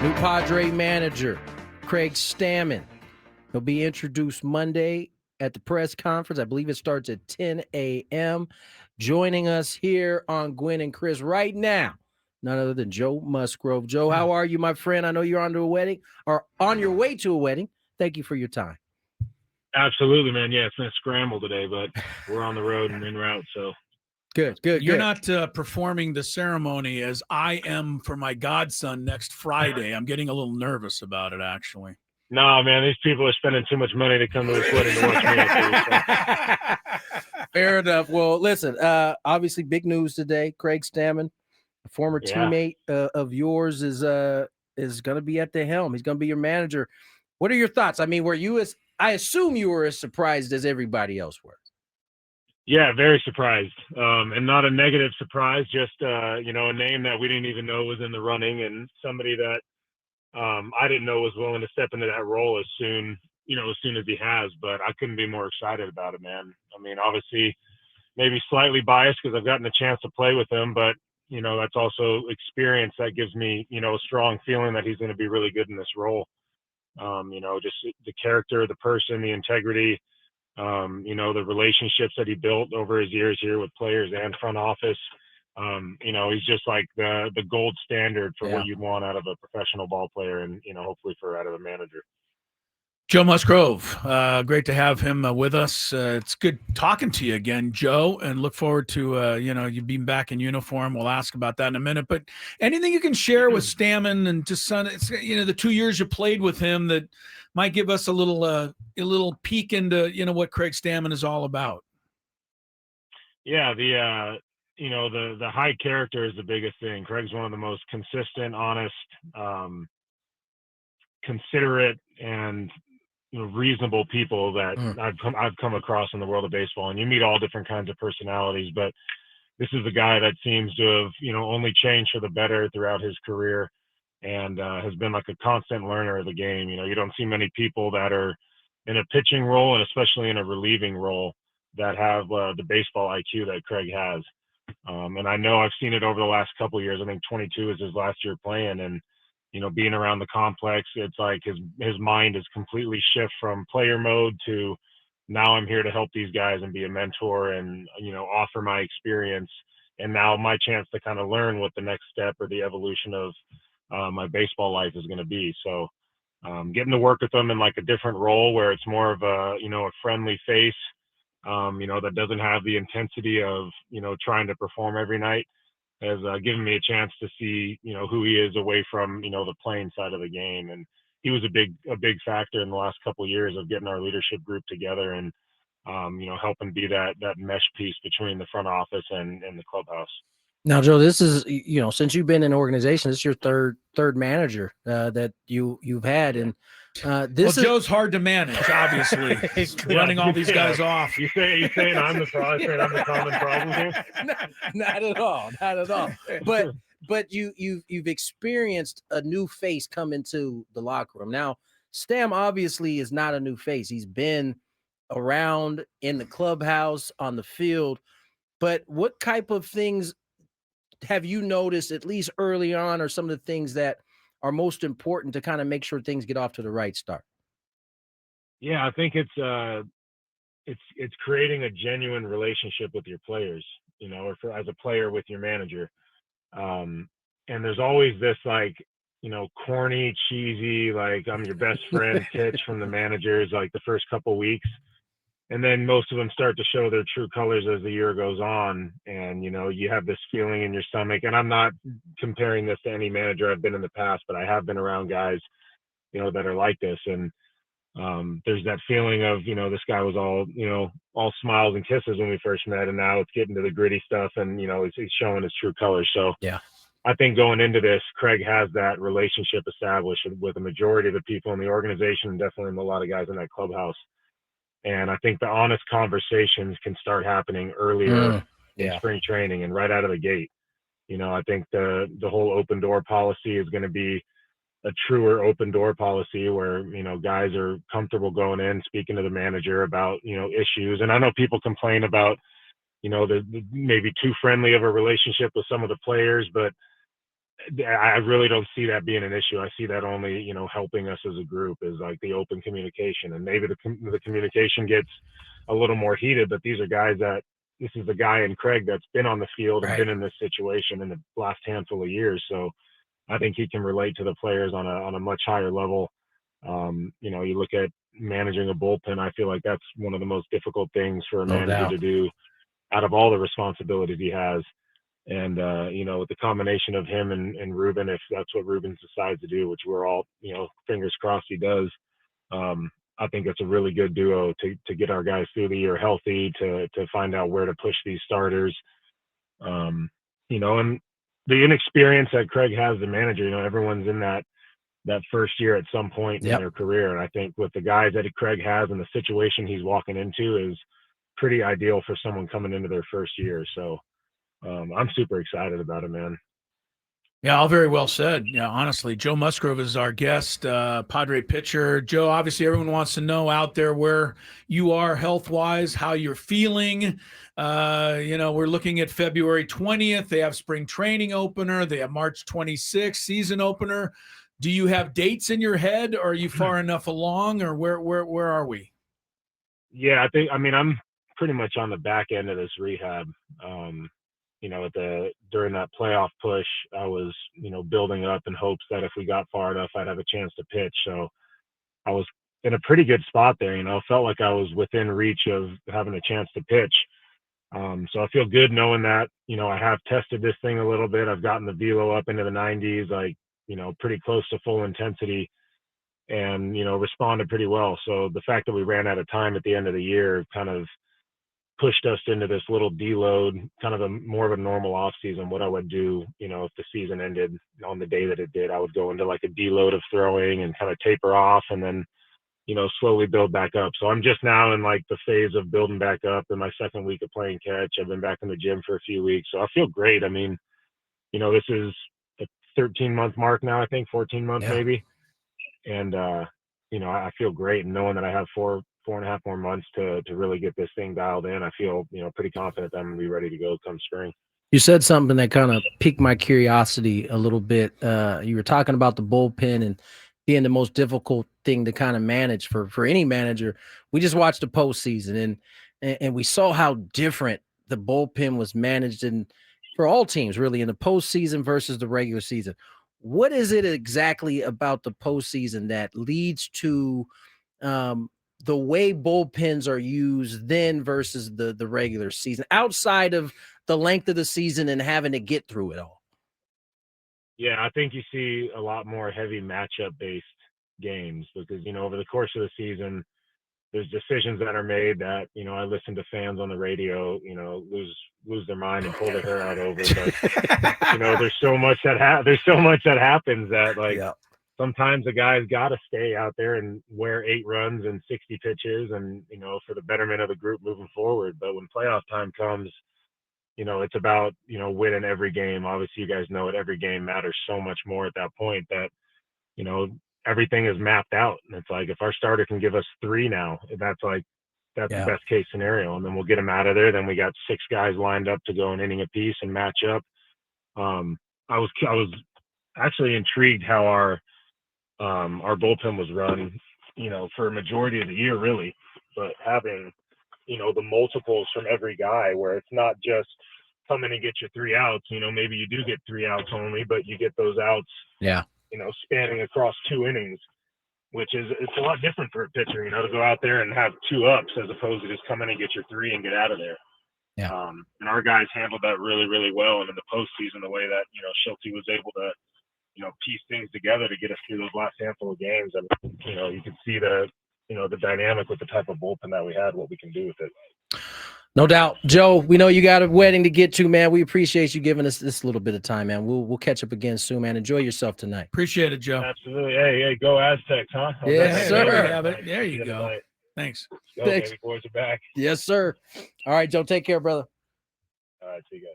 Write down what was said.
New Padre manager, Craig Stammen. He'll be introduced Monday at the press conference. I believe it starts at 10 a.m. Joining us here on Gwynn and Chris right now, none other than Joe Musgrove. Joe, how are you, my friend? I know you're on to a wedding or on your way to a wedding. Thank you for your time. Absolutely, man. Yeah, it's been a scramble today, but we're on the road and en route, so. Good. You're not performing the ceremony as I am for my godson next Friday. I'm getting a little nervous about it, actually. No, man, these people are spending too much money to come to this wedding to watch me up here, so. Fair enough. Well, listen, obviously big news today. Craig Stammen, a former teammate of yours, is going to be at the helm. He's going to be your manager. What are your thoughts? I mean, I assume you were as surprised as everybody else were. Yeah, very surprised. And not a negative surprise, just, a name that we didn't even know was in the running and somebody that I didn't know was willing to step into that role as soon as he has. But I couldn't be more excited about it, man. I mean, obviously, maybe slightly biased because I've gotten a chance to play with him, but, that's also experience that gives me, a strong feeling that he's going to be really good in this role. Just the character, the person, the integrity, the relationships that he built over his years here with players and front office. He's just like the gold standard for what you'd want out of a professional ball player and, hopefully out of a manager. Joe Musgrove, great to have him with us. It's good talking to you again, Joe, and look forward to, you being back in uniform. We'll ask about that in a minute. But anything you can share with Stammen and just the 2 years you played with him that might give us a little peek into, what Craig Stammen is all about. Yeah, the high character is the biggest thing. Craig's one of the most consistent, honest, considerate, and reasonable people that I've come across in the world of baseball. And you meet all different kinds of personalities, but this is a guy that seems to have only changed for the better throughout his career, and has been like a constant learner of the game. You don't see many people that are in a pitching role, and especially in a relieving role, that have the baseball IQ that Craig has. And I know I've seen it over the last couple of years. I think 22 is his last year playing, and being around the complex, it's like his mind is completely shift from player mode to now I'm here to help these guys and be a mentor and offer my experience, and now my chance to kind of learn what the next step or the evolution of my baseball life is going to be. So getting to work with them in like a different role where it's more of a friendly face, that doesn't have the intensity of trying to perform every night, has given me a chance to see who he is away from the playing side of the game. And he was a big factor in the last couple of years of getting our leadership group together and helping be that mesh piece between the front office and the clubhouse. Now, Joe, this is, since you've been in an organization, this is your third manager that you've had. And Joe's hard to manage, obviously. Running all these guys off. You saying I'm the common problem here? Not at all. Not at all. But you've experienced a new face come into the locker room. Now, Stam obviously is not a new face. He's been around in the clubhouse, on the field. But what type of things have you noticed, at least early on, or some of the things that are most important to kind of make sure things get off to the right start? Yeah, I think it's creating a genuine relationship with your players, or as a player with your manager. And there's always this corny, cheesy, like I'm your best friend pitch from the managers, like the first couple weeks. And then most of them start to show their true colors as the year goes on. And, you have this feeling in your stomach. And I'm not comparing this to any manager I've been in the past, but I have been around guys, that are like this. And there's that feeling of, this guy was all smiles and kisses when we first met. And now it's getting to the gritty stuff and, he's showing his true colors. So yeah, I think going into this, Craig has that relationship established with a majority of the people in the organization and definitely a lot of guys in that clubhouse. And I think the honest conversations can start happening earlier in spring training and right out of the gate. I think the whole open door policy is going to be a truer open door policy where, guys are comfortable going in, speaking to the manager about, issues. And I know people complain about, the maybe too friendly of a relationship with some of the players, but I really don't see that being an issue. I see that only, helping us as a group is like the open communication, and maybe the communication gets a little more heated, but these are guys this is the guy in Craig that's been on the field and Right. been in this situation in the last handful of years. So I think he can relate to the players on a much higher level. You look at managing a bullpen, I feel like that's one of the most difficult things for a No manager doubt. to do out of all the responsibilities he has. And, with the combination of him and Ruben, if that's what Ruben decides to do, which we're all, fingers crossed he does, I think it's a really good duo to get our guys through the year healthy, to find out where to push these starters. And the inexperience that Craig has, the manager, everyone's in that first year at some point in their career. And I think with the guys that Craig has and the situation he's walking into is pretty ideal for someone coming into their first year. So I'm super excited about it, man. Yeah, all very well said. Yeah, honestly, Joe Musgrove is our guest, Padre pitcher. Joe, obviously everyone wants to know out there where you are health-wise, how you're feeling. We're looking at February 20th. They have spring training opener. They have March 26th season opener. Do you have dates in your head? Or are you far enough along, or where are we? Yeah, I'm pretty much on the back end of this rehab. During that playoff push, I was, building up in hopes that if we got far enough, I'd have a chance to pitch. So I was in a pretty good spot there. Felt like I was within reach of having a chance to pitch. So I feel good knowing that, I have tested this thing a little bit. I've gotten the velo up into the 90s, like, pretty close to full intensity, and, responded pretty well. So the fact that we ran out of time at the end of the year kind of pushed us into this little deload, kind of more of a normal off season. What I would do, if the season ended on the day that it did, I would go into like a deload of throwing and kind of taper off, and then, slowly build back up. So I'm just now in like the phase of building back up in my second week of playing catch. I've been back in the gym for a few weeks, so I feel great. This is a 13-month mark now, I think 14 months maybe. And, I feel great, and knowing that I have 4.5 more months to really get this thing dialed in, I feel, pretty confident that I'm going to be ready to go come spring. You said something that kind of piqued my curiosity a little bit. You were talking about the bullpen and being the most difficult thing to kind of manage for any manager. We just watched the postseason, and we saw how different the bullpen was managed for all teams, really, in the postseason versus the regular season. What is it exactly about the postseason that leads to the way bullpens are used then versus the regular season, outside of the length of the season and having to get through it all? Yeah, I think you see a lot more heavy matchup based games because, over the course of the season, there's decisions that are made that, I listen to fans on the radio, lose their mind and pull their hair out over. But, there's so much that happens that, like, sometimes a guy's got to stay out there and wear 8 runs and 60 pitches and, for the betterment of the group moving forward. But when playoff time comes, it's about, winning every game. Obviously, you guys know it. Every game matters so much more at that point that, everything is mapped out. And it's like, if our starter can give us 3 now, that's the best case scenario. And then we'll get them out of there. Then we got 6 guys lined up to go an inning apiece and match up. I was actually intrigued how our bullpen was run, for a majority of the year, really. But having, the multiples from every guy, where it's not just come in and get your 3 outs. Maybe you do get 3 outs only, but you get those outs, spanning across 2 innings, which it's a lot different for a pitcher, to go out there and have 2 ups as opposed to just come in and get your 3 and get out of there. Yeah. And our guys handled that really, really well. And in the postseason, the way that, Schulte was able to, piece things together to get us through those last handful of games. And, you can see the dynamic with the type of bullpen that we had, what we can do with it. No doubt. Joe, we know you got a wedding to get to, man. We appreciate you giving us this little bit of time, man. We'll catch up again soon, man. Enjoy yourself tonight. Appreciate it, Joe. Absolutely. Hey, go Aztecs, huh? Yes, sir. There you go. Tonight. Thanks. Go, baby boys are back. Yes, sir. All right, Joe, take care, brother. All right, see you guys.